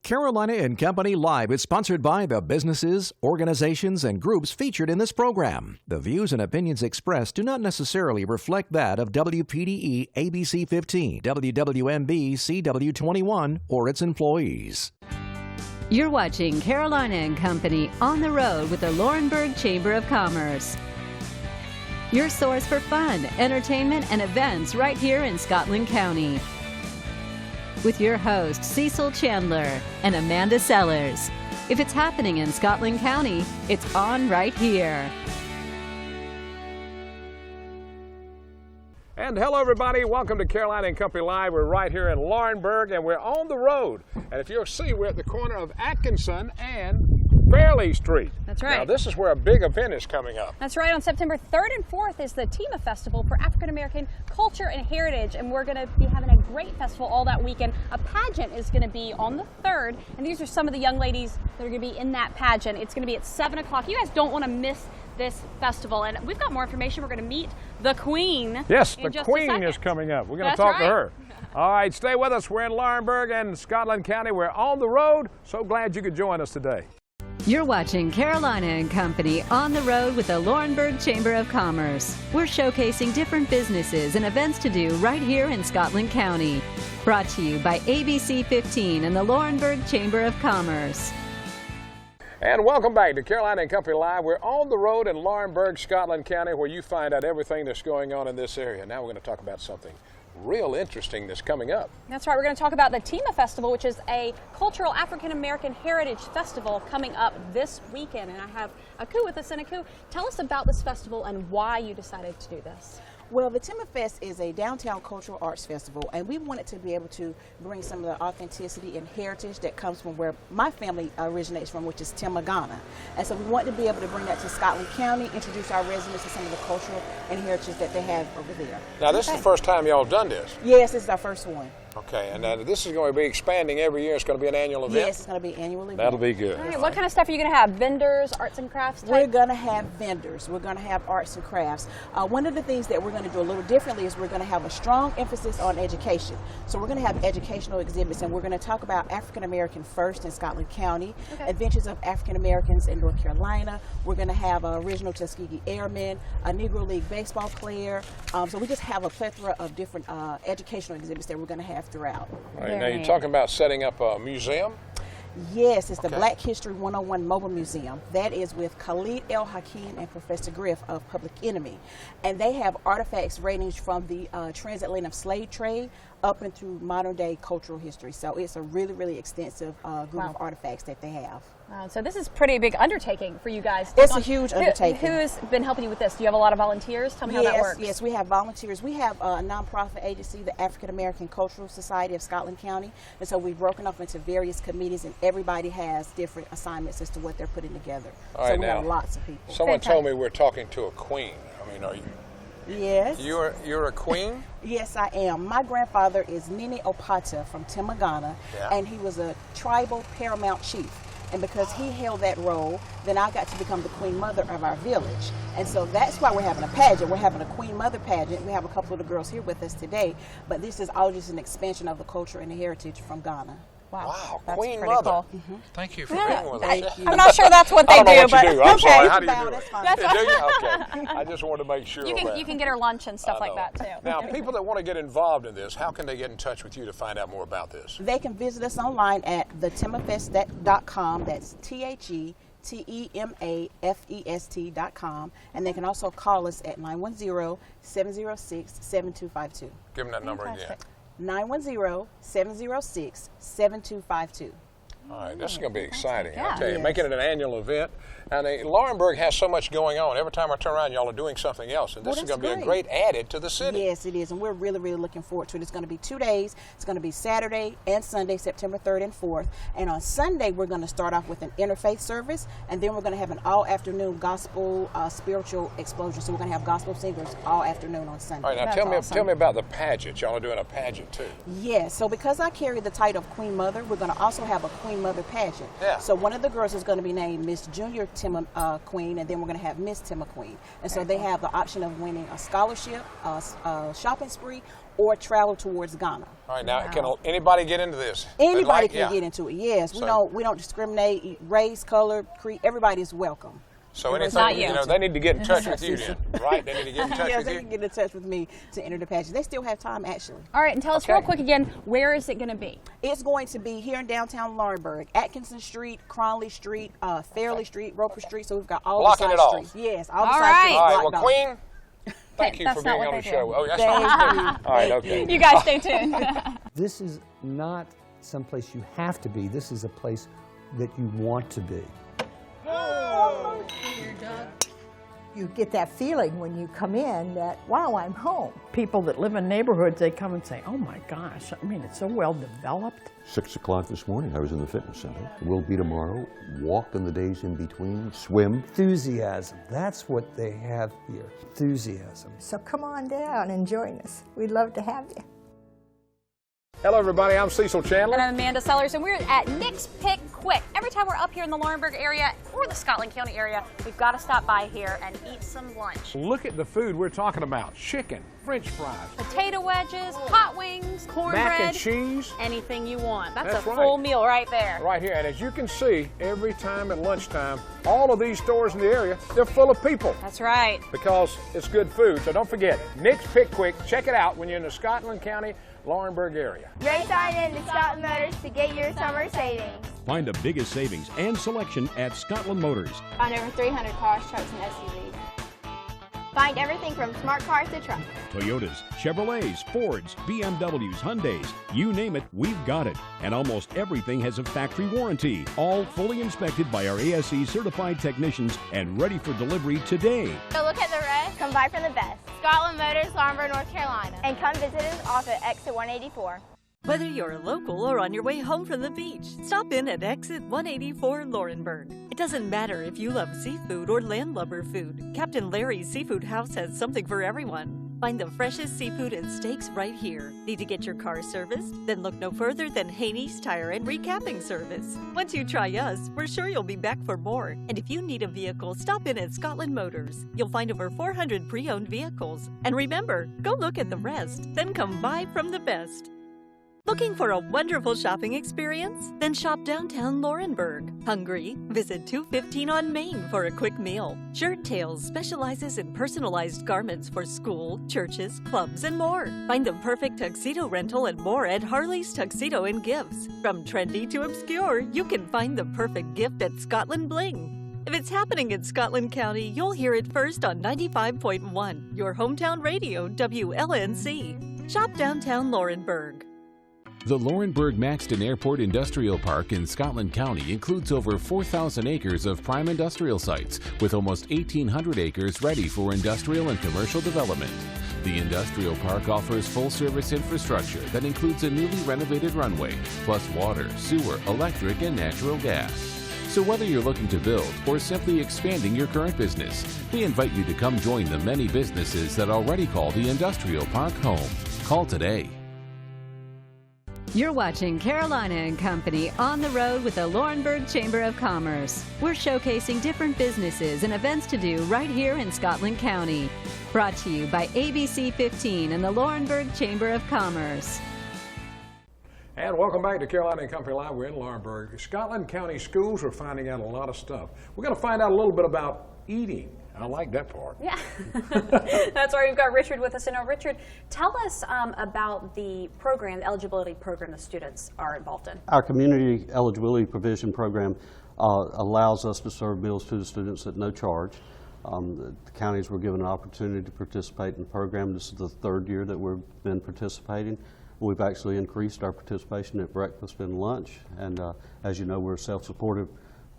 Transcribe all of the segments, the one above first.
Carolina and Company Live is sponsored by the businesses, organizations, and groups featured in this program. The views and opinions expressed do not necessarily reflect that of WPDE ABC 15, WWMB CW21, or its employees. You're watching Carolina and Company on the road with the Laurinburg Chamber of Commerce. Your source for fun, entertainment, and events right here in Scotland County. With your hosts, Cecil Chandler and Amanda Sellers. If it's happening in Scotland County, it's on right here. And hello everybody, welcome to Carolina and Company Live. We're right here in Laurinburg and we're on the road. And if you'll see, we're at the corner of Atkinson and Fairley Street. That's right. Now this is where a big event is coming up. That's right. On September 3rd and 4th is the TEMA Festival for African American Culture and Heritage, and we're going to be having a great festival all that weekend. A pageant is going to be on the 3rd, and these are some of the young ladies that are going to be in that pageant. It's going to be at 7 o'clock. You guys don't want to miss this festival, and we've got more information. We're going to meet the Queen. Yes, the Queen is coming up. We're going to talk to her. All right, stay with us. We're in Laurinburg and Scotland County. We're on the road. So glad you could join us today. You're watching Carolina and Company on the road with the Laurinburg Chamber of Commerce. We're showcasing different businesses and events to do right here in Scotland County. Brought to you by ABC 15 and the Laurinburg Chamber of Commerce. And welcome back to Carolina and Company Live. We're on the road in Laurinburg, Scotland County, where you find out everything that's going on in this area. Now we're going to talk about something real interesting that's coming up. That's right. We're going to talk about the TEMA Festival, which is a cultural African American heritage festival coming up this weekend. And I have Aku with us. And Aku, tell us about this festival and why you decided to do this. Well, the TEMA Fest is a downtown cultural arts festival, and we wanted to be able to bring some of the authenticity and heritage that comes from where my family originates from, which is TEMA, Ghana. And so we wanted to be able to bring that to Scotland County, introduce our residents to some of the cultural and heritage that they have over there. Now, this is the first time y'all have done this? Yes, this is our first one. Okay, and this is going to be expanding every year. It's going to be an annual event? Yes, it's going to be an annual event. That'll be good. All right, what kind of stuff are you going to have? Vendors, arts and crafts type? We're going to have vendors. We're going to have arts and crafts. One of the things that we're going to do a little differently is we're going to have a strong emphasis on education. So we're going to have educational exhibits, and we're going to talk about African American First in Scotland County, adventures of African Americans in North Carolina. We're going to have original Tuskegee Airmen, a Negro League baseball player. So we just have a plethora of different educational exhibits that we're going to have throughout. All right, now you're talking about setting up a museum? Yes, it's the Black History 101 Mobile Museum. That is with Khalid El Hakim and Professor Griff of Public Enemy. And they have artifacts ranging from the transatlantic slave trade up and through modern day cultural history. So it's a really, really extensive group of artifacts that they have. Wow, so this is pretty big undertaking for you guys. It's a huge undertaking. Who's been helping you with this? Do you have a lot of volunteers? Tell me how that works. Yes, we have volunteers. We have a nonprofit agency, the African American Cultural Society of Scotland County. And so we've broken off into various committees, and everybody has different assignments as to what they're putting together. All right, so we have lots of people. Someone told me we're talking to a queen. I mean, are you? Yes. You're a queen? Yes, I am. My grandfather is Nini Opata from TEMA, Ghana, and he was a tribal paramount chief. And because he held that role, then I got to become the Queen Mother of our village. And so that's why we're having a pageant. We're having a Queen Mother pageant. We have a couple of the girls here with us today, but this is all just an expansion of the culture and the heritage from Ghana. Wow, Queen Mother. Cool. Thank you for being with us. I'm not sure that's what they do, but I'm sorry. How do you do it? That's fine. Do you? Okay. I just wanted to make sure. You can get her lunch and stuff like that too. Now, people that want to get involved in this, how can they get in touch with you to find out more about this? They can visit us online at thetemafest.com. That's TEMAFEST.com, and they can also call us at 910-706-7252. Give them that number again. 910-706-7252. All right, this is going to be exciting. Yeah. I tell you, making it an annual event. And Laurinburg has so much going on. Every time I turn around, y'all are doing something else. And this is going to be a great added to the city. Yes, it is. And we're really, really looking forward to it. It's going to be 2 days. It's going to be Saturday and Sunday, September 3rd and 4th. And on Sunday, we're going to start off with an interfaith service. And then we're going to have an all-afternoon gospel spiritual explosion. So we're going to have gospel singers all afternoon on Sunday. All right, now tell me about the pageant. Y'all are doing a pageant, too. Yes. So because I carry the title of Queen Mother, we're going to also have a Queen Queen Mother pageant. Yeah. So one of the girls is going to be named Miss Junior Timma Queen, and then we're going to have Miss Timma Queen. And so they have the option of winning a scholarship, a shopping spree, or travel towards Ghana. All right, now can anybody get into this? Anybody can get into it. Yes, we don't discriminate race, color, creed. Everybody is welcome. So anything, they need to get in touch with you then, right? They need to get in touch yes, with they you. can get in touch with me to enter the pageant. They still have time, actually. All right, and tell us real quick again, where is it going to be? It's going to be here in downtown Laurinburg, Atkinson Street, Cronley Street, Fairley Street, Roper Street. So we've got all the side streets. Yes, all the side streets. All right, blocked well, off. Queen, thank you for being on the show. Oh, that's Thank right. you. All right, okay. You guys stay tuned. This is not someplace you have to be. This is a place that you want to be. You get that feeling when you come in that, wow, I'm home. People that live in neighborhoods, they come and say, oh my gosh, I mean, it's so well developed. 6 o'clock this morning, I was in the fitness center. We'll be tomorrow, walk in the days in between, swim. Enthusiasm, that's what they have here, enthusiasm. So come on down and join us. We'd love to have you. Hello, everybody. I'm Cecil Chandler. And I'm Amanda Sellers, and we're at Nick's Pick Quick. Every time we're up here in the Laurinburg area or the Scotland County area, we've got to stop by here and eat some lunch. Look at the food we're talking about. Chicken, French fries, Potato wedges, hot wings, cornbread. mac and cheese. Anything you want. That's a right. full meal right there. Right here. And as you can see, every time at lunchtime, all of these stores in the area, they're full of people. That's right. Because it's good food. So don't forget, Nick's Pick Quick. Check it out when you're in the Scotland County, Laurinburg area. Race on in to Scotland Motors to get your summer savings. Find the biggest savings and selection at Scotland Motors. Find over 300 cars, trucks, and SUVs. Find everything from smart cars to trucks. Toyotas, Chevrolets, Fords, BMWs, Hyundais, you name it, we've got it. And almost everything has a factory warranty, all fully inspected by our ASE certified technicians and ready for delivery today. So look at the rest, come buy from the best. Scotland Motors, Laurinburg, North Carolina. And come visit us off at exit 184. Whether you're local or on your way home from the beach, stop in at Exit 184 Laurinburg. It doesn't matter if you love seafood or landlubber food. Captain Larry's Seafood House has something for everyone. Find the freshest seafood and steaks right here. Need to get your car serviced? Then look no further than Haney's Tire and Recapping Service. Once you try us, we're sure you'll be back for more. And if you need a vehicle, stop in at Scotland Motors. You'll find over 400 pre-owned vehicles. And remember, go look at the rest, then come buy from the best. Looking for a wonderful shopping experience? Then shop downtown Laurinburg. Hungry? Visit 215 on Main for a quick meal. Shirt Tales specializes in personalized garments for school, churches, clubs, and more. Find the perfect tuxedo rental and more at Harley's Tuxedo and Gifts. From trendy to obscure, you can find the perfect gift at Scotland Bling. If it's happening in Scotland County, you'll hear it first on 95.1, your hometown radio, WLNC. Shop downtown Laurinburg. The Laurinburg Maxton Airport Industrial Park in Scotland County includes over 4,000 acres of prime industrial sites, with almost 1,800 acres ready for industrial and commercial development. The industrial park offers full-service infrastructure that includes a newly renovated runway, plus water, sewer, electric, and natural gas. So whether you're looking to build or simply expanding your current business, we invite you to come join the many businesses that already call the industrial park home. Call today. You're watching Carolina and Company on the road with the Laurinburg Chamber of Commerce. We're showcasing different businesses and events to do right here in Scotland County. Brought to you by ABC 15 and the Laurinburg Chamber of Commerce. And welcome back to Carolina and Company Live. We're in Laurinburg. Scotland County Schools are finding out a lot of stuff. We're going to find out a little bit about eating. I like that part. Yeah, that's why we've got Richard with us. And now, Richard, tell us about the program, the eligibility program the students are involved in. Our community eligibility provision program allows us to serve meals to the students at no charge. The counties were given an opportunity to participate in the program. This is the third year that we've been participating. We've actually increased our participation at breakfast and lunch. And as you know, we're a self-supportive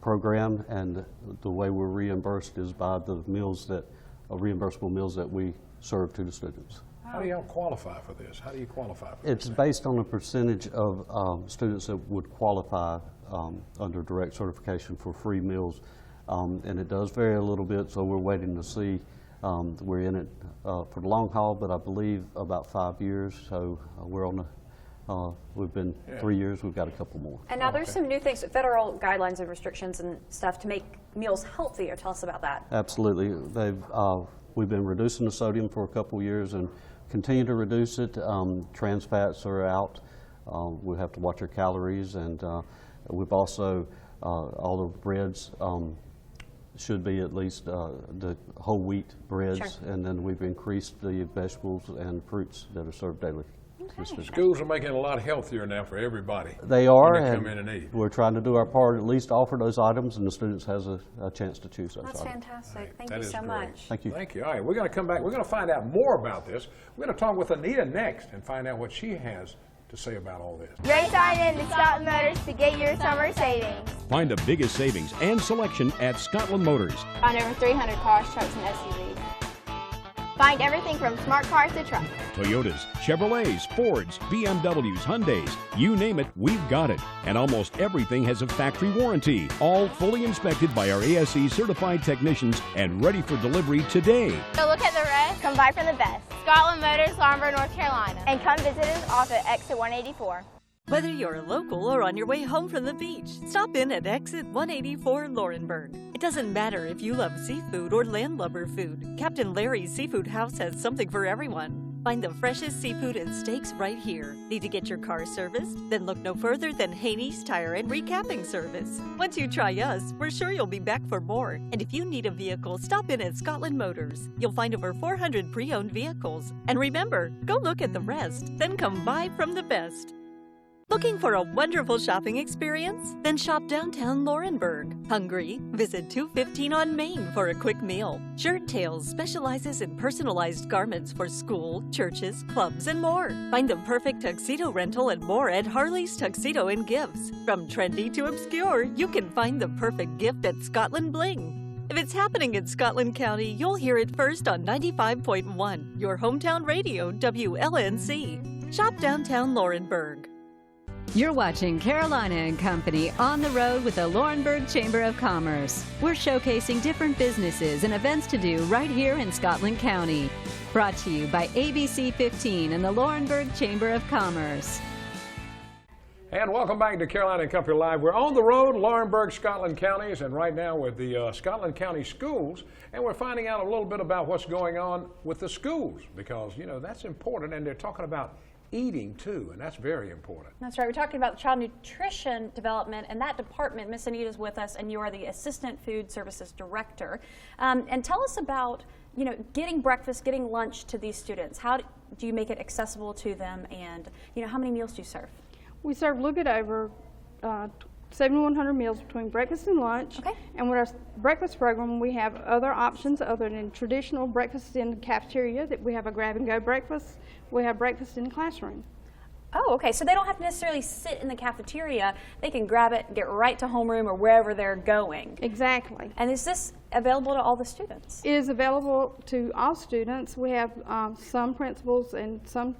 program, and the way we're reimbursed is by the meals that, reimbursable meals that we serve to the students. How do y'all qualify for this? How do you qualify for this? It's based on a percentage of students that would qualify under direct certification for free meals, and it does vary a little bit, so we're waiting to see. We're in it for the long haul, but I believe about 5 years, so we're on We've been 3 years, we've got a couple more. And now there's some new things, federal guidelines and restrictions and stuff to make meals healthier. Tell us about that. Absolutely. We've been reducing the sodium for a couple years and continue to reduce it. Trans fats are out. We have to watch our calories, and we've also, all the breads should be at least the whole wheat breads, Sure. and then we've increased the vegetables and fruits that are served daily. Okay. Schools are making it a lot healthier now for everybody. They are, when they and come in and eat. we're trying to do our part, at least offer those items, and the students has a chance to choose those That's items. fantastic. Thank That you is so great. much. Thank you. Thank you. All right, we're going to come back. We're going to find out more about this. We're going to talk with Anita next and find out what she has to say about all this. Race on in to Scotland Motors to get your summer savings. Find the biggest savings and selection at Scotland Motors. Find over 300 cars, trucks, and SUVs. Find everything from smart cars to trucks. Toyotas, Chevrolets, Fords, BMWs, Hyundais, you name it, we've got it. And almost everything has a factory warranty, all fully inspected by our ASE certified technicians and ready for delivery today. So look at the rest, come buy from the best. Scotland Motors, Laurinburg, North Carolina. And come visit us off at exit 184. Whether you're local or on your way home from the beach, stop in at exit 184 Laurinburg. It doesn't matter if you love seafood or landlubber food. Captain Larry's Seafood House has something for everyone. Find the freshest seafood and steaks right here. Need to get your car serviced? Then look no further than Haney's Tire and Recapping Service. Once you try us, we're sure you'll be back for more. And if you need a vehicle, stop in at Scotland Motors. You'll find over 400 pre-owned vehicles. And remember, go look at the rest, then come buy from the best. Looking for a wonderful shopping experience? Then shop downtown Laurinburg. Hungry? Visit 215 on Main for a quick meal. Shirt Tales specializes in personalized garments for school, churches, clubs, and more. Find the perfect tuxedo rental and more at Harley's Tuxedo and Gifts. From trendy to obscure, you can find the perfect gift at Scotland Bling. If it's happening in Scotland County, you'll hear it first on 95.1, your hometown radio, WLNC. Shop downtown Laurinburg. You're watching Carolina and Company on the road with the Laurinburg Chamber of Commerce. We're showcasing different businesses and events to do right here in Scotland County. Brought to you by ABC 15 and the Laurinburg Chamber of Commerce. And welcome back to Carolina and Company Live. We're on the road, Laurinburg, Scotland counties, and right now with the Scotland County schools, and we're finding out a little bit about what's going on with the schools because, you know, that's important, and they're talking about eating too, and that's very important. That's right. We're talking about child nutrition development and that department. Miss Anita's with us, and you are the Assistant Food Services Director. And tell us about, you know, getting breakfast, getting lunch to these students. How do you make it accessible to them, and, you know, how many meals do you serve? We serve a little bit over 7,100 meals between breakfast and lunch. Okay. And with our breakfast program, we have other options other than traditional breakfast in the cafeteria. That we have a grab-and-go breakfast. We have breakfast in the classroom. Oh, okay. So they don't have to necessarily sit in the cafeteria. They can grab it, get right to homeroom or wherever they're going. Exactly. And is this available to all the students? It is available to all students. We have some principals and some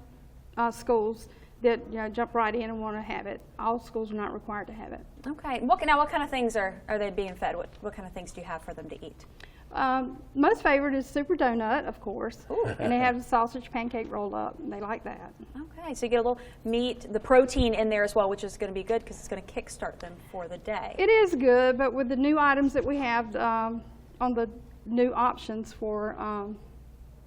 schools that, you know, jump right in and want to have it. All schools are not required to have it. Okay. Now, what kind of things are they being fed? What kind of things do you have for them to eat? Most favorite is Super Donut, of course. Ooh. And they have the sausage pancake rolled up, and they like that. Okay, so you get a little meat, the protein in there as well, which is going to be good because it's going to kickstart them for the day. It is good, but with the new items that we have on the new options for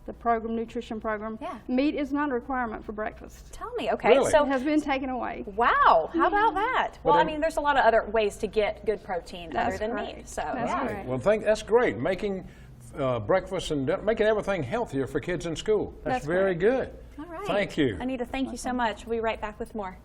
the program, nutrition program, meat is not a requirement for breakfast. Tell me, okay. Really? So it has been taken away. Wow, how about that? Well, I mean, there's a lot of other ways to get good protein other than meat. So that's right. Well, that's great. Making breakfast and making everything healthier for kids in school. That's very good. All right. Thank you. Anita, thank you so much. We'll be right back with more.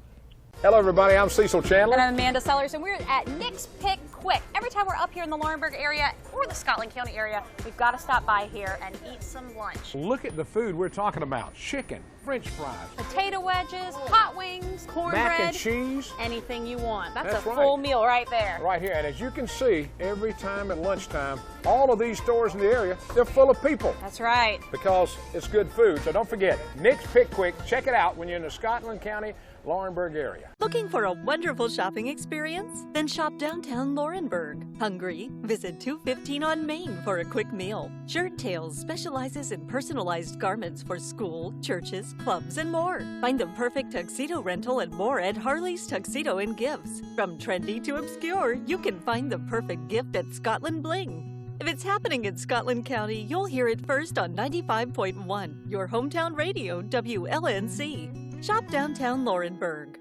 Hello, everybody. I'm Cecil Chandler. And I'm Amanda Sellers, and we're at Nick's Pick Quick. Every time we're up here in the Laurinburg area or the Scotland County area, we've got to stop by here and eat some lunch. Look at the food we're talking about. Chicken, French fries, potato wedges, hot wings, cornbread, mac and cheese. Anything you want. That's a full meal right there. Right here. And as you can see, every time at lunchtime, all of these stores in the area, they're full of people. That's right. Because it's good food. So don't forget, Nick's Pick Quick. Check it out when you're in the Scotland County Laurinburg area. Looking for a wonderful shopping experience? Then shop downtown Laurinburg. Hungry? Visit 215 on Main for a quick meal. Shirt Tales specializes in personalized garments for school, churches, clubs, and more. Find the perfect tuxedo rental and more at Harley's Tuxedo and Gifts. From trendy to obscure, you can find the perfect gift at Scotland Bling. If it's happening in Scotland County, you'll hear it first on 95.1, your hometown radio, WLNC. Shop downtown Laurinburg.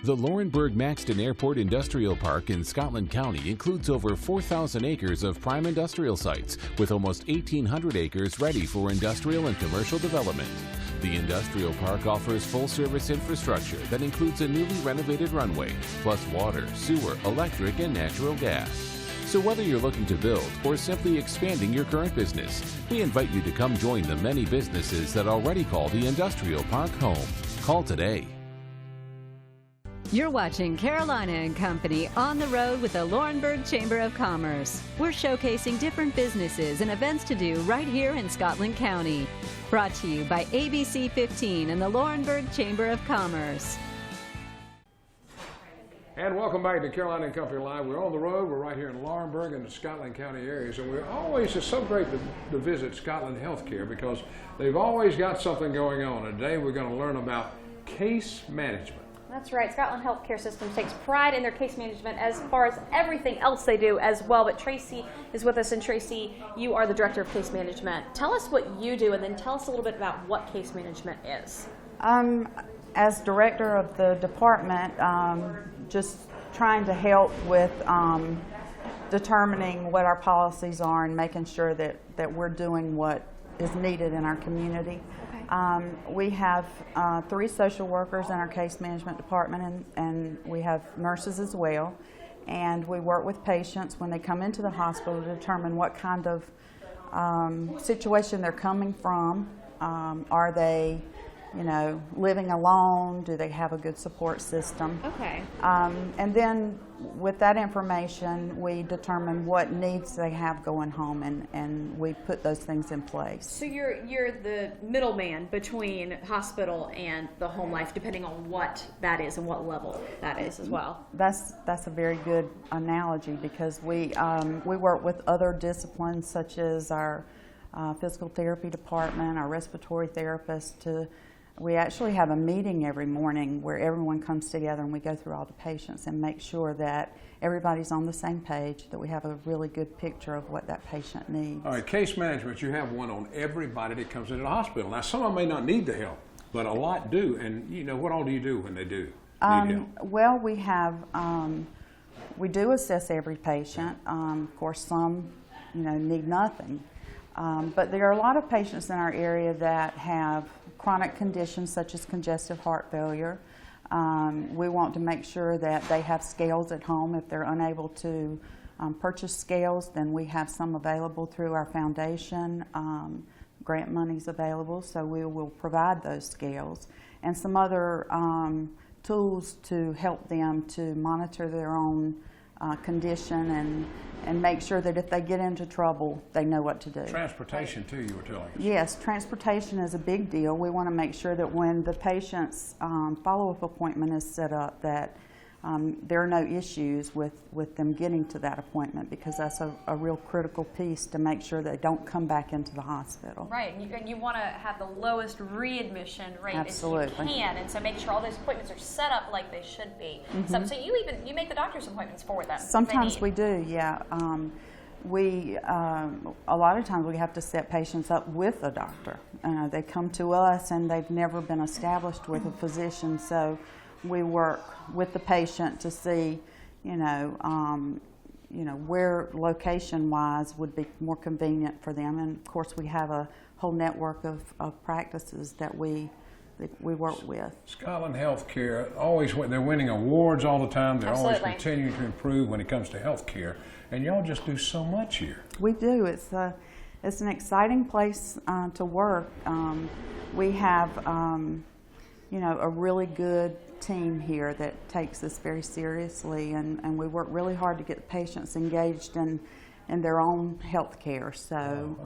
The Laurinburg Maxton Airport Industrial Park in Scotland County includes over 4,000 acres of prime industrial sites, with almost 1,800 acres ready for industrial and commercial development. The industrial park offers full-service infrastructure that includes a newly renovated runway, plus water, sewer, electric, and natural gas. So whether you're looking to build or simply expanding your current business, we invite you to come join the many businesses that already call the industrial park home. Call today. You're watching Carolina and Company on the road with the Laurinburg Chamber of Commerce. We're showcasing different businesses and events to do right here in Scotland County. Brought to you by ABC 15 and the Laurinburg Chamber of Commerce. And welcome back to Carolina and Company Live. We're on the road. We're right here in Laurinburg and the Scotland County areas. And it's so great to visit Scotland Healthcare because they've always got something going on. And today we're going to learn about case management. That's right. Scotland Healthcare Systems takes pride in their case management as far as everything else they do as well. But Tracy is with us, and Tracy, you are the Director of Case Management. Tell us what you do, and then tell us a little bit about what case management is. As Director of the department, just trying to help with determining what our policies are and making sure that we're doing what is needed in our community. We have 3 social workers in our case management department, and we have nurses as well. And we work with patients when they come into the hospital to determine what kind of situation they're coming from. Are they, living alone? Do they have a good support system? Okay. And then with that information, we determine what needs they have going home, and we put those things in place. So you're the middleman between hospital and the home life, depending on what that is and what level that is as well. That's a very good analogy, because we work with other disciplines such as our physical therapy department, our respiratory therapist. We actually have a meeting every morning where everyone comes together and we go through all the patients and make sure that everybody's on the same page, that we have a really good picture of what that patient needs. All right, case management, you have one on everybody that comes into the hospital. Now, some of them may not need the help, but a lot do. And, what all do you do when they do need help? Well, we do assess every patient. Of course, some, need nothing. But there are a lot of patients in our area that have chronic conditions such as congestive heart failure. We want to make sure that they have scales at home. If they're unable to purchase scales, then we have some available through our foundation. Grant money's available, so we will provide those scales. And some other tools to help them to monitor their own condition and make sure that if they get into trouble, they know what to do. Transportation, too, you were telling us. Yes, transportation is a big deal. We want to make sure that when the patient's follow-up appointment is set up, that there are no issues with them getting to that appointment, because that's a real critical piece to make sure they don't come back into the hospital. Right, and you want to have the lowest readmission rate Absolutely. as you can, and so make sure all those appointments are set up like they should be. Mm-hmm. So you make the doctor's appointments for them. Sometimes we do, yeah. A lot of times we have to set patients up with a doctor. They come to us and they've never been established with a physician, so we work with the patient to see, where location-wise would be more convenient for them. And of course, we have a whole network of practices that we work with. Scotland Healthcare, they're winning awards all the time. They're Absolutely. always continuing to improve when it comes to healthcare. And y'all just do so much here. We do. It's an exciting place to work. We have, a really good team here that takes this very seriously, and we work really hard to get the patients engaged in and their own health care. So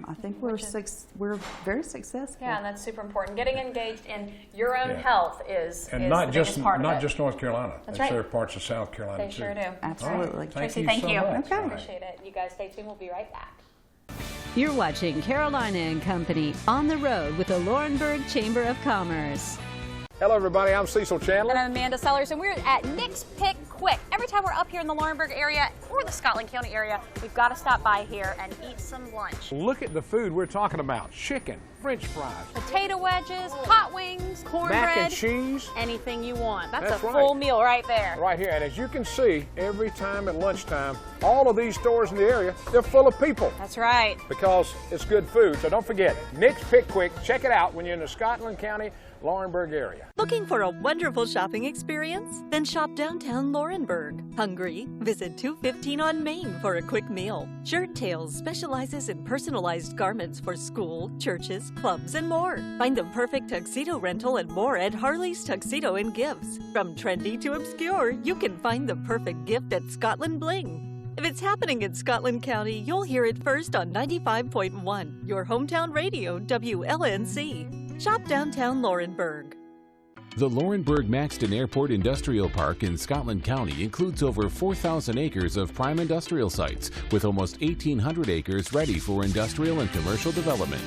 I think we're very successful. Yeah, and that's super important. Getting engaged in your own health is not the just biggest part of it. just North Carolina. That's They right. serve parts of South Carolina They too. sure do. Absolutely. Right. Tracy, Thank thank you you. so much. Okay. Appreciate it. You guys stay tuned. We'll be right back. You're watching Carolina and Company on the road with the Laurinburg Chamber of Commerce. Hello, everybody. I'm Cecil Chandler. And I'm Amanda Sellers, and we're at Nick's Pick Quick. Every time we're up here in the Laurinburg area or the Scotland County area, we've got to stop by here and eat some lunch. Look at the food we're talking about. Chicken, French fries, Potato wedges, hot wings, cornbread. mac and cheese. Anything you want. That's a right. full meal right there. Right here. And as you can see, every time at lunchtime, all of these stores in the area, they're full of people. That's right. Because it's good food. So don't forget, Nick's Pick Quick. Check it out when you're in the Scotland County, Laurinburg area. Looking for a wonderful shopping experience? Then shop downtown Laurinburg. Hungry? Visit 215 on Main for a quick meal. Shirt Tales specializes in personalized garments for school, churches, clubs, and more. Find the perfect tuxedo rental and more at Harley's Tuxedo and Gifts. From trendy to obscure, you can find the perfect gift at Scotland Bling. If it's happening in Scotland County, you'll hear it first on 95.1, your hometown radio, WLNC. Shop downtown Laurinburg. The Laurinburg Maxton Airport Industrial Park in Scotland County includes over 4,000 acres of prime industrial sites, with almost 1,800 acres ready for industrial and commercial development.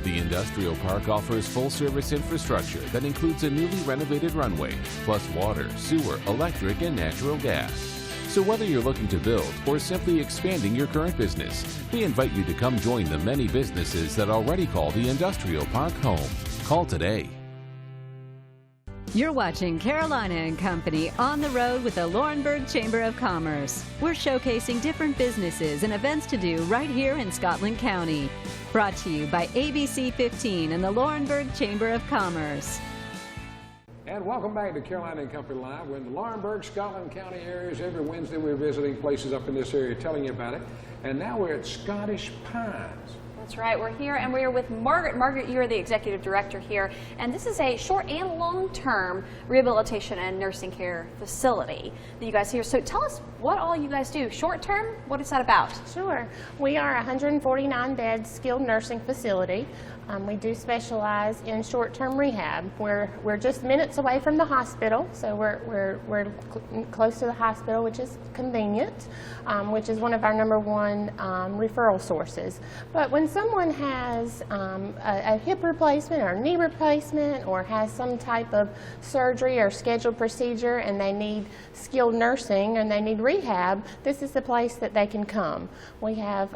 The industrial park offers full-service infrastructure that includes a newly renovated runway, plus water, sewer, electric, and natural gas. So whether you're looking to build or simply expanding your current business, we invite you to come join the many businesses that already call the industrial park home. Call today. You're watching Carolina and Company on the road with the Laurinburg Chamber of Commerce. We're showcasing different businesses and events to do right here in Scotland County. Brought to you by ABC 15 and the Laurinburg Chamber of Commerce. And welcome back to Carolina and Company Live. We're in the Laurinburg, Scotland County areas. Every Wednesday we're visiting places up in this area, telling you about it. And now we're at Scottish Pines. That's right. We're here, and we're with Margaret. Margaret, you're the executive director here, and this is a short and long-term rehabilitation and nursing care facility that you guys here. So tell us what all you guys do. Short-term, what is that about? Sure. We are a 149-bed skilled nursing facility. We do specialize in short-term rehab. We're just minutes away from the hospital, so we're close to the hospital, which is convenient, which is one of our #1 referral sources. But when someone has a hip replacement or knee replacement or has some type of surgery or scheduled procedure and they need skilled nursing and they need rehab, this is the place that they can come. We have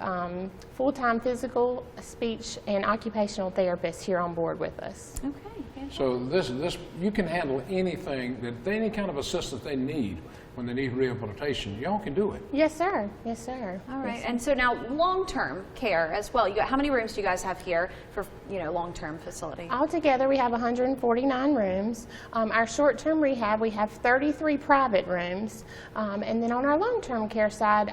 full-time physical, speech, and occupational therapists here on board with us. Okay. So this you can handle anything, any kind of assistance they need when they need rehabilitation. Y'all can do it. Yes, sir. Yes, sir. All right. Yes, sir. And so now long-term care as well. How many rooms do you guys have here for long-term facility? Altogether, we have 149 rooms. Our short-term rehab, we have 33 private rooms. And then on our long-term care side,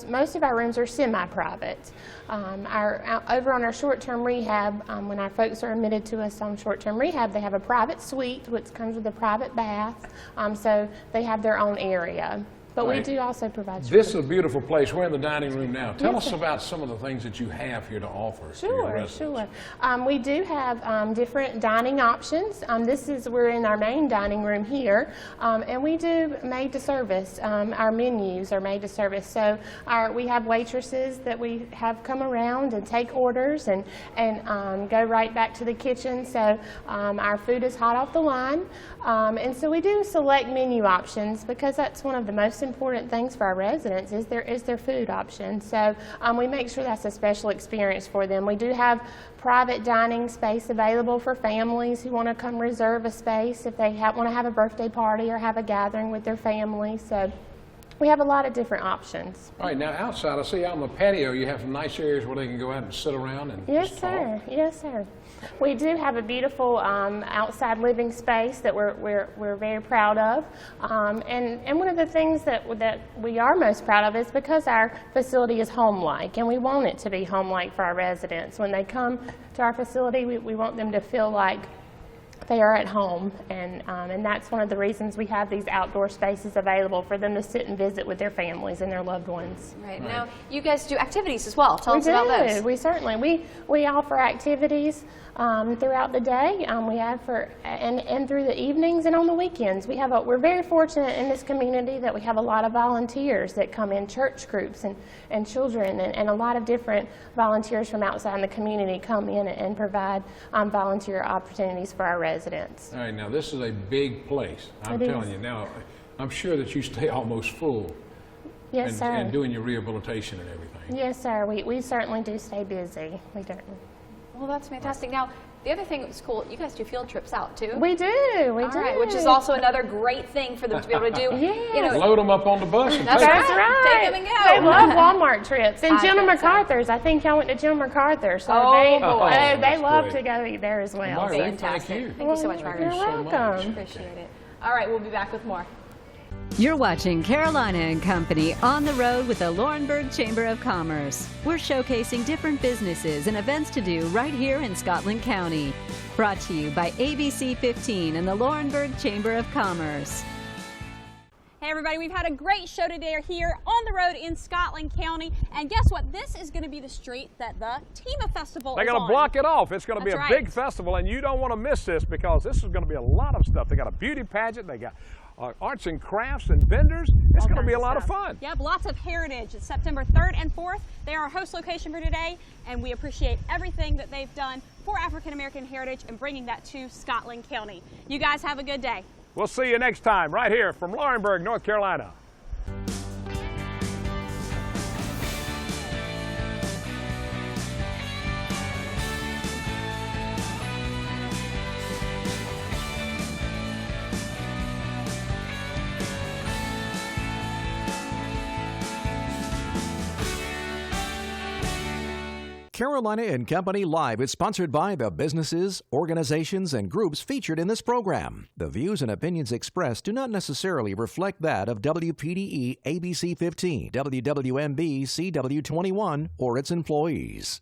most of our rooms are semi-private. Over on our short-term rehab, when our folks are admitted to us on short-term rehab, they have a private suite, which comes with a private bath. So they have their own area. But we do also provide This is a beautiful place. We're in the dining room now. Tell us about some of the things that you have here to offer to your residents. Sure. We do have different dining options. We're in our main dining room here, and we do made to service. Our menus are made to service. So we have waitresses that we have come around and take orders and go right back to the kitchen. So our food is hot off the line. And so we do select menu options because that's one of the most important things for our residents is their food option. So we make sure that's a special experience for them. We do have private dining space available for families who want to come reserve a space if they want to have a birthday party or have a gathering with their family. So we have a lot of different options. All right, now outside, I see out on the patio you have some nice areas where they can go out and sit around and Yes, just sir. talk. Yes, sir. We do have a beautiful outside living space that we're very proud of. And one of the things that we are most proud of is because our facility is home-like, and we want it to be home-like for our residents. When they come to our facility, we want them to feel like they are at home, and that's one of the reasons we have these outdoor spaces available for them to sit and visit with their families and their loved ones. Right. Now, you guys do activities as well. Tell us about those. We certainly. We offer activities throughout the day. We have and through the evenings and on the weekends. We're very fortunate in this community that we have a lot of volunteers that come in, church groups and children, and a lot of different volunteers from outside the community come in and provide volunteer opportunities for our residents. All right, now this is a big place. I'm telling you now. I'm sure that you stay almost full. Yes, sir. And doing your rehabilitation and everything. Yes, sir. We certainly do stay busy. We do. Well, that's fantastic. Now, the other thing that's cool, you guys do field trips out too. We do. We do. Right, which is also another great thing for them to be able to do. Yes. You know, load them up on the bus. And that's right. Take them and go. They love Walmart trips. And Jim MacArthur's. I think y'all went to Jim MacArthur. So they love to go there as well. Fantastic. Thank you so much, Margaret. You're welcome. Appreciate it. All right, we'll be back with more. You're watching Carolina and Company on the road with the Laurinburg Chamber of Commerce. We're showcasing different businesses and events to do right here in Scotland County. Brought to you by ABC 15 and the Laurinburg Chamber of Commerce. Hey everybody, we've had a great show today here on the road in Scotland County. And guess what? This is going to be the street that the TEMA Festival They're is going to block it off. It's going to be a big festival, and you don't want to miss this because this is going to be a lot of stuff. They got a beauty pageant. They got arts and crafts and vendors. It's going to be a lot of fun. Yep, lots of heritage. It's September 3rd and 4th. They are our host location for today, and we appreciate everything that they've done for African American heritage and bringing that to Scotland County. You guys have a good day. We'll see you next time right here from Laurinburg, North Carolina. Carolina and Company Live is sponsored by the businesses, organizations, and groups featured in this program. The views and opinions expressed do not necessarily reflect that of WPDE ABC 15, WWMB CW 21, or its employees.